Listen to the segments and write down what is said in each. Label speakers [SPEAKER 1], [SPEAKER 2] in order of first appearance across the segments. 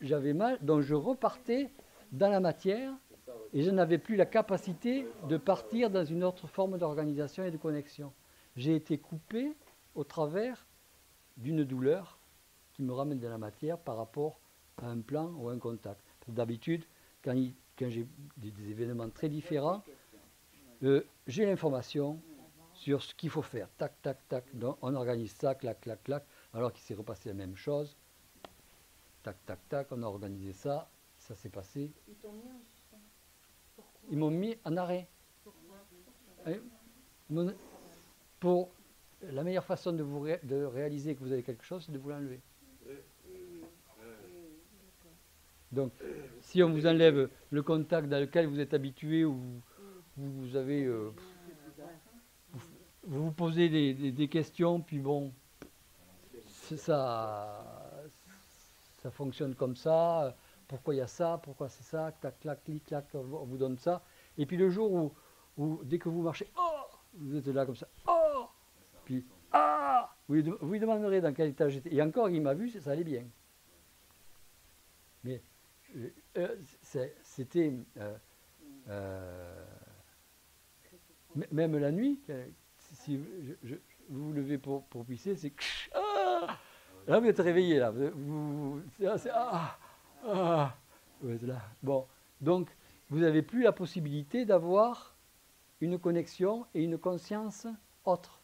[SPEAKER 1] j'avais mal, donc je repartais dans la matière et je n'avais plus la capacité de partir dans une autre forme d'organisation et de connexion. J'ai été coupé au travers d'une douleur qui me ramène dans la matière par rapport à un plan ou un contact. D'habitude, quand j'ai des événements très différents, j'ai l'information sur ce qu'il faut faire. Tac, tac, tac. Donc, on organise ça, clac, clac, clac. Alors qu'il s'est repassé la même chose. Tac, tac, tac. On a organisé ça. Ça s'est passé.
[SPEAKER 2] Ils t'ont mis en suspens. Pourquoi?
[SPEAKER 1] Ils m'ont mis en arrêt.
[SPEAKER 2] Pourquoi?
[SPEAKER 1] Pour la meilleure façon de réaliser que vous avez quelque chose, c'est de vous l'enlever. Donc, si on vous enlève le contact dans lequel vous êtes habitué ou vous avez... vous vous posez des questions, puis bon, ça fonctionne comme ça. Pourquoi il y a ça? Pourquoi c'est ça? Clac, clac, clic, clac, on vous donne ça. Et puis le jour où dès que vous marchez, oh, vous êtes là comme ça, oh, puis ah, vous lui demanderez dans quel état j'étais. Et encore, il m'a vu, ça allait bien. Mais c'était même la nuit, si vous vous levez pour pisser, c'est ah, là vous êtes réveillé là, vous êtes là. Bon, donc vous n'avez plus la possibilité d'avoir une connexion et une conscience autre.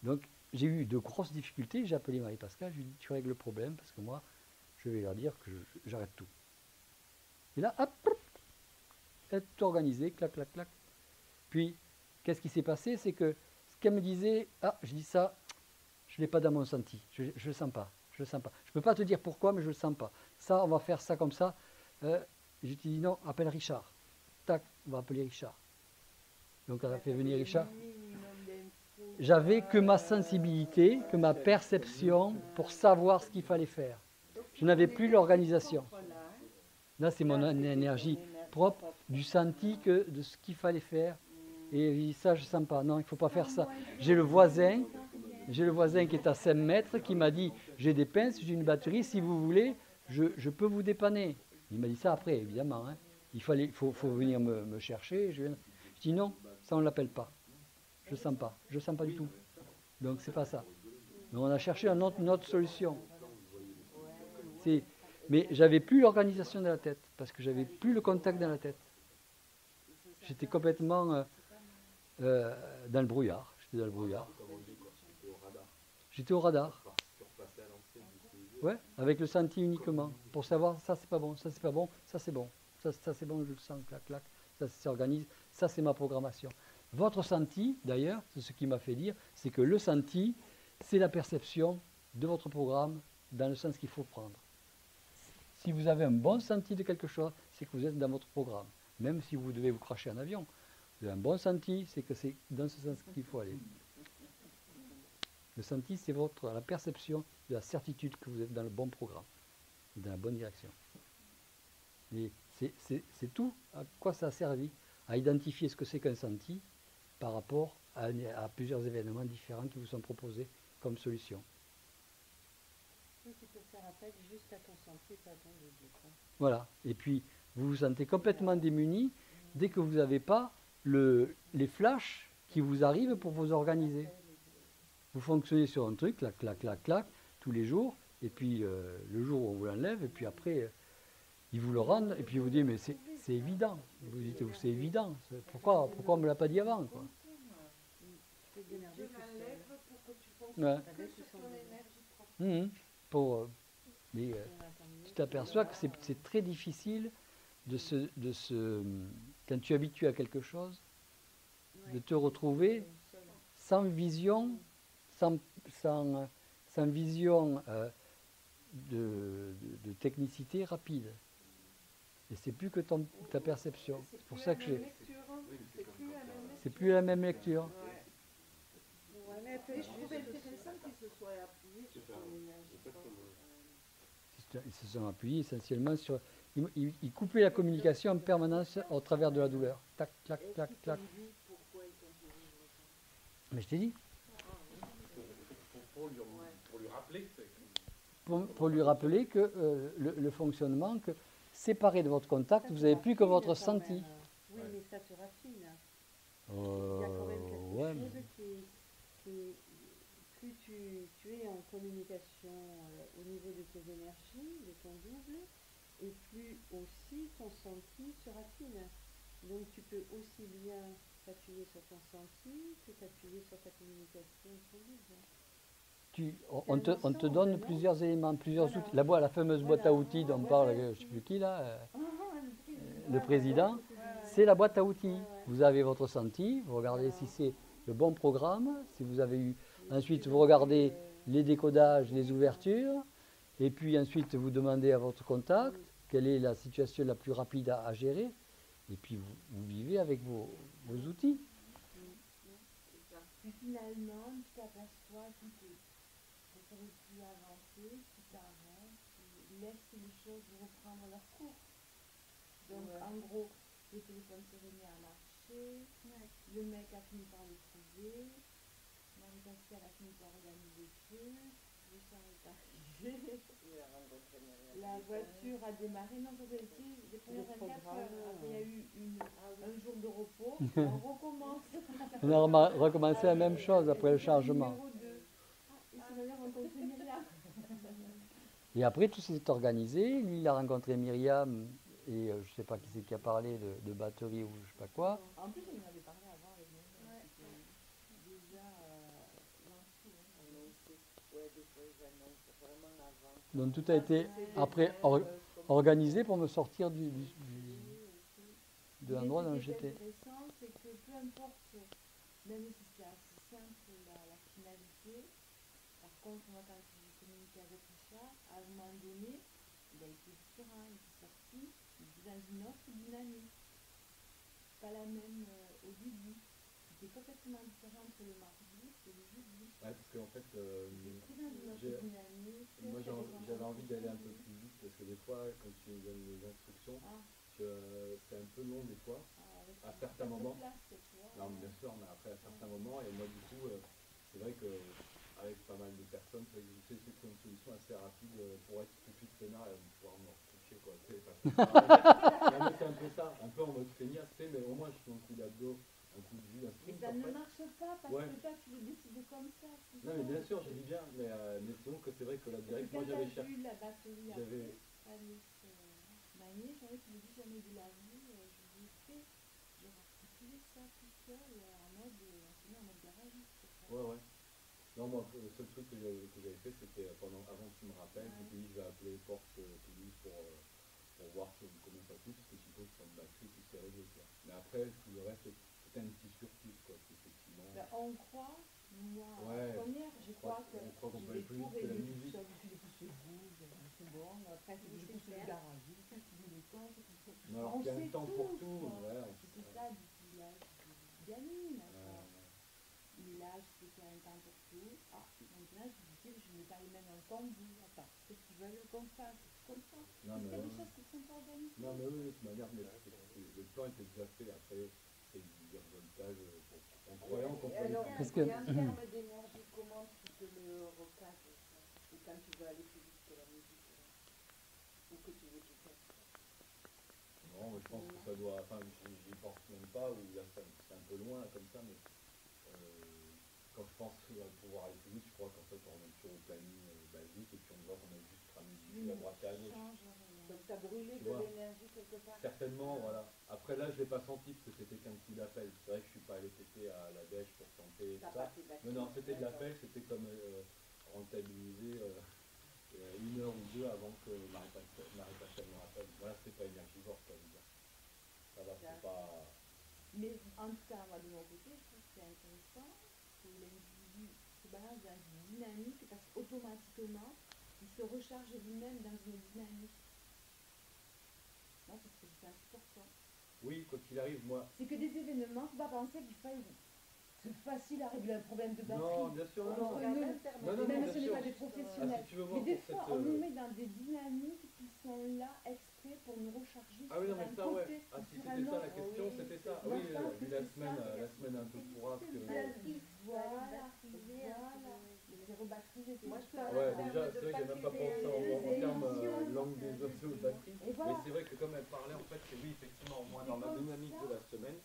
[SPEAKER 1] Donc j'ai eu de grosses difficultés, j'ai appelé Marie-Pascale, je lui ai dit tu règles le problème parce que moi je vais leur dire que j'arrête tout. Et là, hop, elle est tout organisée, clac, clac, clac. Puis, qu'est-ce qui s'est passé? C'est que ce qu'elle me disait, je dis ça, je ne l'ai pas dans mon senti, je ne le sens pas, je ne le sens pas. Je ne peux pas te dire pourquoi, mais je ne le sens pas. Ça, on va faire ça comme ça. Je te dis non, appelle Richard. Tac, on va appeler Richard. Donc, elle a fait venir Richard. J'avais que ma sensibilité, que ma perception pour savoir ce qu'il fallait faire. Je n'avais plus l'organisation. Là, c'est mon énergie propre, du senti que de ce qu'il fallait faire. Et ça, je ne sens pas. Non, il ne faut pas faire ça. J'ai le voisin qui est à 5 mètres qui m'a dit, j'ai des pinces, j'ai une batterie, si vous voulez, je peux vous dépanner. Il m'a dit ça après, évidemment. Hein. Faut venir me chercher. Je dis non, ça on ne l'appelle pas. Je ne sens pas. Je ne sens pas du tout. Donc, c'est pas ça. Donc, on a cherché une autre solution. Mais j'avais plus l'organisation dans la tête, parce que j'avais plus le contact dans la tête. J'étais complètement dans le brouillard. J'étais au radar. Ouais, avec le senti uniquement, pour savoir ça c'est pas bon, ça c'est pas bon, ça c'est bon, ça c'est bon, je le sens, clac, clac, ça s'organise, ça c'est ma programmation. Votre senti, d'ailleurs, c'est ce qui m'a fait dire, c'est que le senti, c'est la perception de votre programme dans le sens qu'il faut prendre. Si vous avez un bon senti de quelque chose, c'est que vous êtes dans votre programme. Même si vous devez vous cracher en avion, vous avez un bon senti, c'est que c'est dans ce sens qu'il faut aller. Le senti, c'est la perception de la certitude que vous êtes dans le bon programme, dans la bonne direction. Et c'est tout à quoi ça a servi, à identifier ce que c'est qu'un senti par rapport à plusieurs événements différents qui vous sont proposés comme solution.
[SPEAKER 2] Tu peux faire appel juste à ton senti, pas à ton logique.
[SPEAKER 1] Voilà. Et puis, vous vous sentez complètement démuni dès que vous n'avez pas les flashs qui vous arrivent pour vous organiser. Vous fonctionnez sur un truc, clac, clac, clac, clac, tous les jours, et puis le jour où on vous l'enlève, et puis après, ils vous le rendent, et puis vous dites, mais c'est évident. Vous dites, c'est évident. Pourquoi on ne me l'a pas dit avant, quoi. Ouais. Mais tu t'aperçois que c'est très difficile quand tu es habitué à quelque chose, de te retrouver sans vision, sans vision de technicité rapide. Et c'est plus que ta perception. C'est pour ça que c'est plus la même lecture.
[SPEAKER 2] Je trouve intéressant qu'ils se soient appuyés sur ton énergie.
[SPEAKER 1] Ils se sont appuyés essentiellement sur... Ils coupaient la communication en permanence au travers de la douleur. Tac, clac, clac, clac. Mais je t'ai dit.
[SPEAKER 3] Pour lui rappeler.
[SPEAKER 1] pour lui rappeler que le fonctionnement, que séparé de votre contact,
[SPEAKER 2] Ça
[SPEAKER 1] vous
[SPEAKER 2] se
[SPEAKER 1] n'avez plus que
[SPEAKER 2] raffine
[SPEAKER 1] votre
[SPEAKER 2] quand
[SPEAKER 1] ressenti.
[SPEAKER 2] même. Oui, mais ça se raffine. Il y a quand même quelque
[SPEAKER 1] Ouais,
[SPEAKER 2] chose qui plus tu es en communication au niveau de tes énergies, de ton double, et plus aussi ton senti se raffine. Donc tu peux aussi bien t'appuyer sur ton senti que t'appuyer sur ta communication avec ton double.
[SPEAKER 1] On te donne
[SPEAKER 2] non?
[SPEAKER 1] plusieurs éléments, plusieurs
[SPEAKER 2] Voilà.
[SPEAKER 1] outils. La fameuse boîte à
[SPEAKER 2] Voilà.
[SPEAKER 1] outils dont
[SPEAKER 2] Boîte
[SPEAKER 1] parle,
[SPEAKER 2] à
[SPEAKER 1] je ne
[SPEAKER 2] outils.
[SPEAKER 1] sais plus qui là, le
[SPEAKER 2] Ouais,
[SPEAKER 1] président,
[SPEAKER 2] ouais.
[SPEAKER 1] c'est la boîte à outils.
[SPEAKER 2] Ouais, ouais.
[SPEAKER 1] Vous avez votre ressenti, vous regardez
[SPEAKER 2] Voilà.
[SPEAKER 1] si c'est le bon programme, si vous avez eu.
[SPEAKER 2] Et
[SPEAKER 1] Ensuite,
[SPEAKER 2] puis,
[SPEAKER 1] vous regardez
[SPEAKER 2] le-
[SPEAKER 1] les décodages, les ouvertures, et puis ensuite vous demandez à votre contact quelle est la situation la plus rapide à gérer, et puis vous vivez avec vos outils.
[SPEAKER 3] Puis finalement, tu t'aperçois que tu ne saurais plus avancer, tu t'arrêtes, tu laisses les choses reprendre leur cours. Donc
[SPEAKER 2] Ouais.
[SPEAKER 3] en gros, le téléphone se remet à marcher, le mec a fini par le trouver, Marie-Pascale a fini par organiser le truc, Richard est arrivé, la voiture a démarré. Non, ça a été les premières 24 heures. Après, il y a eu un jour de repos, on recommence.
[SPEAKER 1] On a recommencé la même chose après le changement.
[SPEAKER 3] Numéro 2. Et c'est d'ailleurs rencontré Myriam.
[SPEAKER 1] Et après, tout s'est organisé. Lui, il a rencontré Myriam, et je ne sais pas qui c'est qui a parlé de batterie ou je ne sais pas quoi.
[SPEAKER 3] En plus, on en avait parlé avant avec Myriam. C'était déjà lancé.
[SPEAKER 1] Donc tout a été après organisé pour me sortir de l'endroit dans lequel
[SPEAKER 3] Ce qui est
[SPEAKER 1] j'étais.
[SPEAKER 3] intéressant, c'est que peu importe, même si c'est assez simple la finalité, par contre, moi, quand j'ai communiqué avec Richard, à un moment donné, il a été différent, il est sorti dans une autre dynamique. Pas la même au début. C'était complètement différent entre le mardi et le jeudi.
[SPEAKER 4] Ouais, parce qu'en fait,
[SPEAKER 3] C'était très dans une autre dynamique.
[SPEAKER 4] moi j'avais envie d'aller un peu plus vite parce que des fois, quand tu me donnes les instructions, c'est un peu long des fois, à certains moments. Non, mais bien sûr, mais après à certains moments, et moi du coup, c'est vrai que avec pas mal de personnes, c'est vrai que j'essaie de trouver une solution assez rapide pour être tout de suite peinard et pouvoir me recoucher quoi. Tu sais, parce que c'est un peu ça, un peu en mode feignasse, tu sais, mais au moins je fais un coup d'abdos, un coup de jus, un
[SPEAKER 3] Mais
[SPEAKER 4] truc.
[SPEAKER 3] ça ne marche pas parce
[SPEAKER 4] Ouais.
[SPEAKER 3] que toi tu le décides comme ça.
[SPEAKER 4] Non mais bien sûr, je dis bien, mais disons que c'est vrai que là direct, moi j'avais cherché.
[SPEAKER 3] Vu la batterie
[SPEAKER 4] J'avais.
[SPEAKER 3] avec Magnus, j'avais qui me dit jamais de la vie, je lui ai fait, j'ai articulé ça tout seul en mode, on s'est mis en mode garagiste.
[SPEAKER 4] Ouais, ouais. Non, moi, le seul truc que j'avais fait, c'était avant que tu me rappelles, je me dis, je vais appeler Porsche Toulouse pour voir comment ça coûte, parce que je suppose que c'est une batterie, tout c'est réglé, quoi. Mais après, tout le reste, c'était un petit surplus, quoi, effectivement.
[SPEAKER 3] Ben, on croit, moi,
[SPEAKER 4] Ouais,
[SPEAKER 3] en première, je crois que
[SPEAKER 4] on croit qu'on
[SPEAKER 3] je
[SPEAKER 4] peut
[SPEAKER 3] vais
[SPEAKER 4] aller plus
[SPEAKER 3] tout
[SPEAKER 4] vite que la
[SPEAKER 3] régler tout
[SPEAKER 4] musique.
[SPEAKER 3] seul. Je les pousse vous, c'est bon, après je pousse le garagiste, je pousse les comptes,
[SPEAKER 4] Non, alors
[SPEAKER 3] on
[SPEAKER 4] qu'il y a
[SPEAKER 3] sait
[SPEAKER 4] un temps pour tout,
[SPEAKER 3] quoi.
[SPEAKER 4] ouais.
[SPEAKER 3] C'était ça depuis l'âge de gamine, quoi. Là, je sais qu'il y a un temps pour tout. Ah, maintenant, je dis, je ne mets pas les mêmes en combi. Attends, qu'est-ce qu'ils veulent qu'on fasse? Je comprends.
[SPEAKER 4] Non,
[SPEAKER 3] Parce qu'il y a
[SPEAKER 4] mais
[SPEAKER 3] des choses qui ne sont pas organisées.
[SPEAKER 4] non, mais oui, de toute manière, mais le plan était déjà fait. Après, c'est du réseautage. On croyant qu'on pouvait.
[SPEAKER 1] Parce que-
[SPEAKER 5] Et en termes d'énergie, comment tu te le recadres ça? Et quand tu veux aller plus vite que la musique, ou que tu veux tout faire?
[SPEAKER 4] Non, mais je pense que ça doit. Enfin, j'y pense même pas, ou là, c'est un peu loin, là, comme ça, mais quand je pense pouvoir aller plus vite, je crois qu'en fait, on est toujours au planning basique, et puis on voit qu'on a juste cramé du jus à droite et à gauche.
[SPEAKER 5] Donc tu as brûlé
[SPEAKER 4] Tu
[SPEAKER 5] de
[SPEAKER 4] vois.
[SPEAKER 5] l'énergie quelque part?
[SPEAKER 4] Certainement, voilà. Après, là, je l'ai pas senti, parce que c'était qu'un coup d'appel. C'est vrai que je suis pas allé péter à la dèche pour tenter
[SPEAKER 5] T'as
[SPEAKER 4] tout ça.
[SPEAKER 5] pas fait de la
[SPEAKER 4] Non, non,
[SPEAKER 5] crise,
[SPEAKER 4] c'était de
[SPEAKER 5] d'accord.
[SPEAKER 4] l'appel, c'était comme rentabiliser 1 heure ou 2 avant que Marie-Pascale me rappelle. Voilà, c'était pas énergivore, ça veut dire. Ça va, c'est pas.
[SPEAKER 3] Mais en tout cas, moi, de mon côté, je trouve que c'est intéressant que l'individu se balance dans une dynamique parce qu'automatiquement, il se recharge lui-même dans une dynamique. Moi, c'est ce que je pense pour toi.
[SPEAKER 4] Oui, quoi qu'il arrive, moi.
[SPEAKER 3] C'est que des événements, il ne faut pas penser qu'il faille. C'est facile à régler un problème de batterie.
[SPEAKER 4] Non, bien sûr, non.
[SPEAKER 3] Entre
[SPEAKER 5] Non,
[SPEAKER 3] nous,
[SPEAKER 4] non,
[SPEAKER 3] même
[SPEAKER 4] bien
[SPEAKER 3] si on n'est
[SPEAKER 4] sûr.
[SPEAKER 3] pas des
[SPEAKER 4] Ah,
[SPEAKER 3] professionnels.
[SPEAKER 4] si tu veux
[SPEAKER 3] Mais
[SPEAKER 4] voir
[SPEAKER 3] des
[SPEAKER 4] pour
[SPEAKER 3] fois,
[SPEAKER 4] cette,
[SPEAKER 3] on nous met dans des dynamiques qui sont là exprès pour nous recharger
[SPEAKER 4] Ah oui,
[SPEAKER 3] sur
[SPEAKER 4] non, mais
[SPEAKER 3] un
[SPEAKER 4] ça,
[SPEAKER 3] côté
[SPEAKER 4] ouais. Ah,
[SPEAKER 3] ou
[SPEAKER 4] si
[SPEAKER 3] sur
[SPEAKER 4] c'était
[SPEAKER 3] un
[SPEAKER 4] ça la
[SPEAKER 3] autre.
[SPEAKER 4] question,
[SPEAKER 5] oui,
[SPEAKER 4] c'était ça.
[SPEAKER 3] moi,
[SPEAKER 4] Oui,
[SPEAKER 3] je pense
[SPEAKER 4] vu
[SPEAKER 3] que
[SPEAKER 4] la
[SPEAKER 3] c'est ça.
[SPEAKER 4] semaine un peu pourrave que.
[SPEAKER 3] Voilà.
[SPEAKER 5] Voilà.
[SPEAKER 3] Mais c'est rebatterisé.
[SPEAKER 5] Moi, je peux
[SPEAKER 4] Ouais,
[SPEAKER 5] en
[SPEAKER 4] déjà,
[SPEAKER 5] termes
[SPEAKER 4] c'est vrai que j'ai même
[SPEAKER 5] de
[SPEAKER 4] pas pensé bisous, pas pris. Mais c'est vrai que comme elle parlait, en fait, c'est oui, effectivement, moi, dans ma dynamique de la semaine,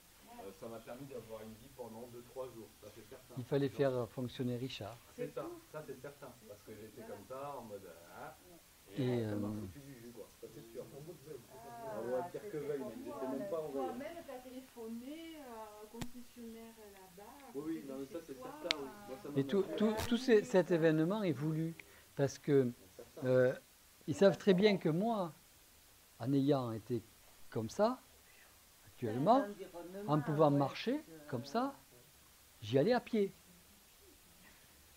[SPEAKER 4] ça m'a permis d'avoir une vie pendant 2-3 jours, ça c'est certain.
[SPEAKER 1] Il fallait faire fonctionner Richard.
[SPEAKER 4] C'est ça c'est certain, parce que j'étais comme ça, en mode
[SPEAKER 1] Et
[SPEAKER 4] ça marchait plus du jus, quoi, ça c'est sûr. Pire que veille, mais j'étais même pas en veille.
[SPEAKER 3] Toi-même, tu as téléphoné au concessionnaire là-bas.
[SPEAKER 4] Oui, non, mais ça c'est certain. Oui. Moi, ça m'a
[SPEAKER 1] Et tout
[SPEAKER 4] marqué.
[SPEAKER 1] cet événement est voulu parce que ils savent très bien que moi, en ayant été comme ça, actuellement, en pouvant marcher comme ça, j'y allais à pied.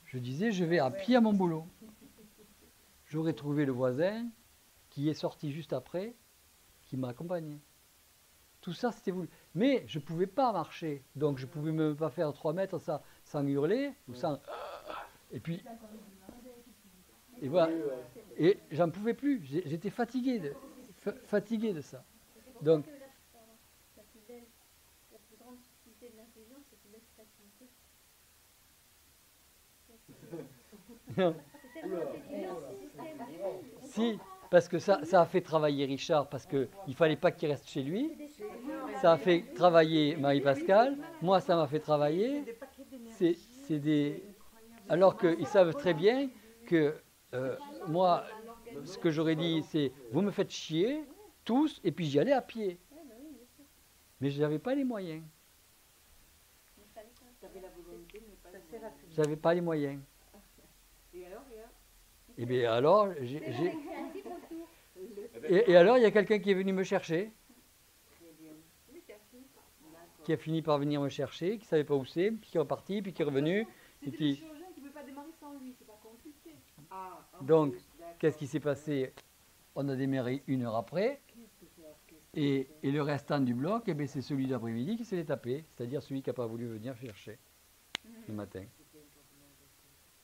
[SPEAKER 1] Je disais, je vais à pied à mon boulot. J'aurais trouvé le voisin qui est sorti juste après, qui m'a accompagné. Tout ça, c'était voulu. Mais je ne pouvais pas marcher, donc je ne pouvais même pas faire 3 mètres sans hurler, ou sans... Et puis... Et voilà. Et j'en pouvais plus. J'étais fatigué de ça. Donc...
[SPEAKER 6] La plus grande difficulté de l'intelligence, c'est que d'être fatigué. C'est tellement intelligent ce système.
[SPEAKER 1] Si, parce que ça a fait travailler Richard, parce qu'il ne fallait pas qu'il reste chez lui. Ça a fait travailler Marie-Pascale. Moi, ça m'a fait travailler. C'est des... Alors qu'ils savent très bien que moi, ce que j'aurais dit, c'est vous me faites chier, tous, et puis j'y allais à pied. Mais je n'avais pas les moyens. J'avais pas les moyens. Et bien alors, et alors, il y a quelqu'un qui est venu me chercher, qui a fini par venir me chercher, qui ne savait pas où c'est, puis qui est reparti, puis qui est revenu. Et puis...
[SPEAKER 3] qui ne pouvait pas démarrer sans lui, c'est pas compliqué.
[SPEAKER 1] Donc, qu'est-ce qui s'est passé? On a démarré 1 heure après, et le restant du bloc, eh bien, c'est celui d'après-midi qui s'est tapé, c'est-à-dire celui qui n'a pas voulu venir chercher le matin.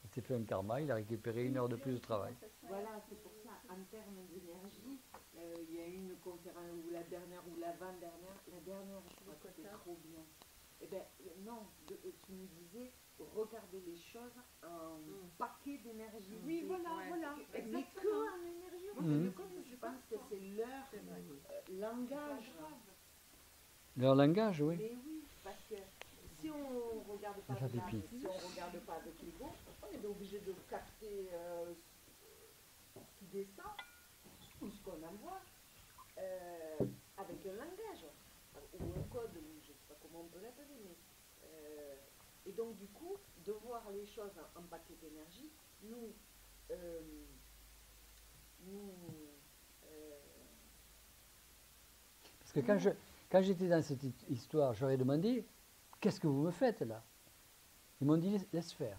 [SPEAKER 1] Il s'est fait un karma, il a récupéré 1 heure de plus de travail.
[SPEAKER 5] Voilà, c'est pour ça, en termes d'énergie, il y a eu une conférence, ou la dernière, ou l'avant-dernière, la dernière, je crois que c'était trop bien. Eh bien, non, tu nous disais, regarder les choses en paquet d'énergie.
[SPEAKER 3] Oui, voilà.
[SPEAKER 5] Mais que en énergie. Je pense que c'est leur langage.
[SPEAKER 1] Leur langage, oui.
[SPEAKER 5] Mais oui, parce que si on ne regarde pas de là, si on regarde pas avec l'ego, on est obligé de capter ce qui descend, ou ce qu'on envoie, avec un langage, ou un code, ou je ne sais pas comment on peut l'appeler, mais... et donc du coup, de voir les choses en paquet d'énergie,
[SPEAKER 1] Parce que quand j'étais dans cette histoire, j'aurais demandé, qu'est-ce que vous me faites là? Ils m'ont dit, laisse faire.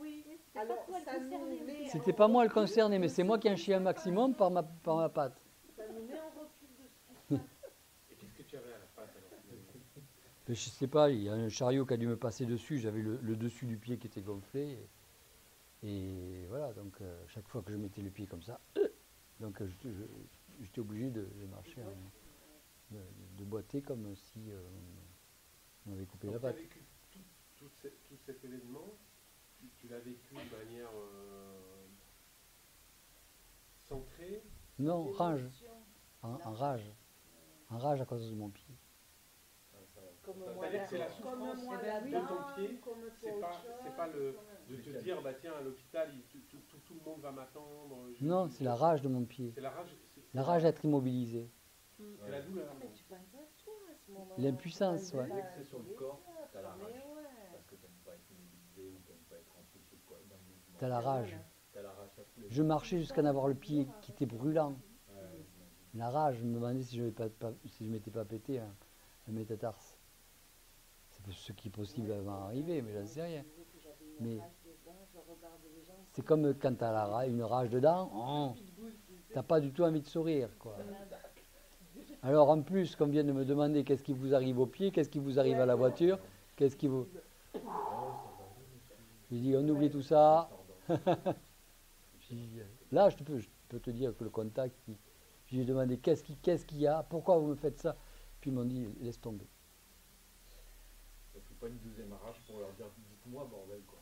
[SPEAKER 5] oui, alors ça nous met...
[SPEAKER 1] C'était pas moi le concerné, mais c'est moi qui en chie un maximum par ma patte.
[SPEAKER 5] Ça nous met en recul de ce qui se passe.
[SPEAKER 4] Et qu'est-ce que tu avais à la patte alors?
[SPEAKER 1] Je sais pas, il y a un chariot qui a dû me passer dessus, j'avais le dessus du pied qui était gonflé. Et voilà, donc chaque fois que je mettais le pied comme ça, donc j'étais obligé de marcher, de boiter comme si on avait coupé la patte.
[SPEAKER 7] Tu as vécu tout cet événement, tu l'as vécu de manière centrée?
[SPEAKER 1] Non, rage, en rage. En rage à cause de mon pied.
[SPEAKER 5] Comme
[SPEAKER 7] Ça
[SPEAKER 5] moi,
[SPEAKER 7] veut dire que c'est la
[SPEAKER 5] comme
[SPEAKER 7] souffrance
[SPEAKER 5] moi
[SPEAKER 7] de
[SPEAKER 5] là-dedans,
[SPEAKER 7] ton pied,
[SPEAKER 5] comme
[SPEAKER 7] c'est
[SPEAKER 5] toi
[SPEAKER 7] pas de te dire, bah tiens, à l'hôpital, tout le monde va m'attendre.
[SPEAKER 1] Non, c'est la rage de mon pied.
[SPEAKER 7] C'est la rage.
[SPEAKER 1] La rage d'être immobilisé.
[SPEAKER 7] C'est la douleur.
[SPEAKER 5] Mais tu penses à toi à ce moment-là.
[SPEAKER 1] L'impuissance, ouais.
[SPEAKER 4] Dès que c'est sur le corps, t'as la rage.
[SPEAKER 5] Mais ouais.
[SPEAKER 4] Parce que t'aimes pas être immobilisé ou t'aimes pas être amplifié quoi, dans le mouvement.
[SPEAKER 1] T'as la rage.
[SPEAKER 4] T'as la rage à tous les
[SPEAKER 1] Je marchais jusqu'à en avoir le pied qui était brûlant.
[SPEAKER 4] j'imagine.
[SPEAKER 1] La rage, je me demandais si je m'étais pas pété un métatarse. C'est ce qui est possible à m'arriver, mais j'en sais rien. Mais c'est comme quand tu as une rage dedans, t'as pas du tout envie de sourire, quoi. Alors en plus, qu'on vient de me demander qu'est-ce qui vous arrive au pied, qu'est-ce qui vous arrive à la voiture, qu'est-ce qui vous... J'ai dit, on oublie tout ça. Là, je peux te dire que le contact, j'ai demandé qu'est-ce qu'il y a, pourquoi vous me faites ça, puis ils m'ont dit, laisse tomber.
[SPEAKER 4] Ça fait pas une deuxième rage pour leur dire, dites-moi bordel quoi.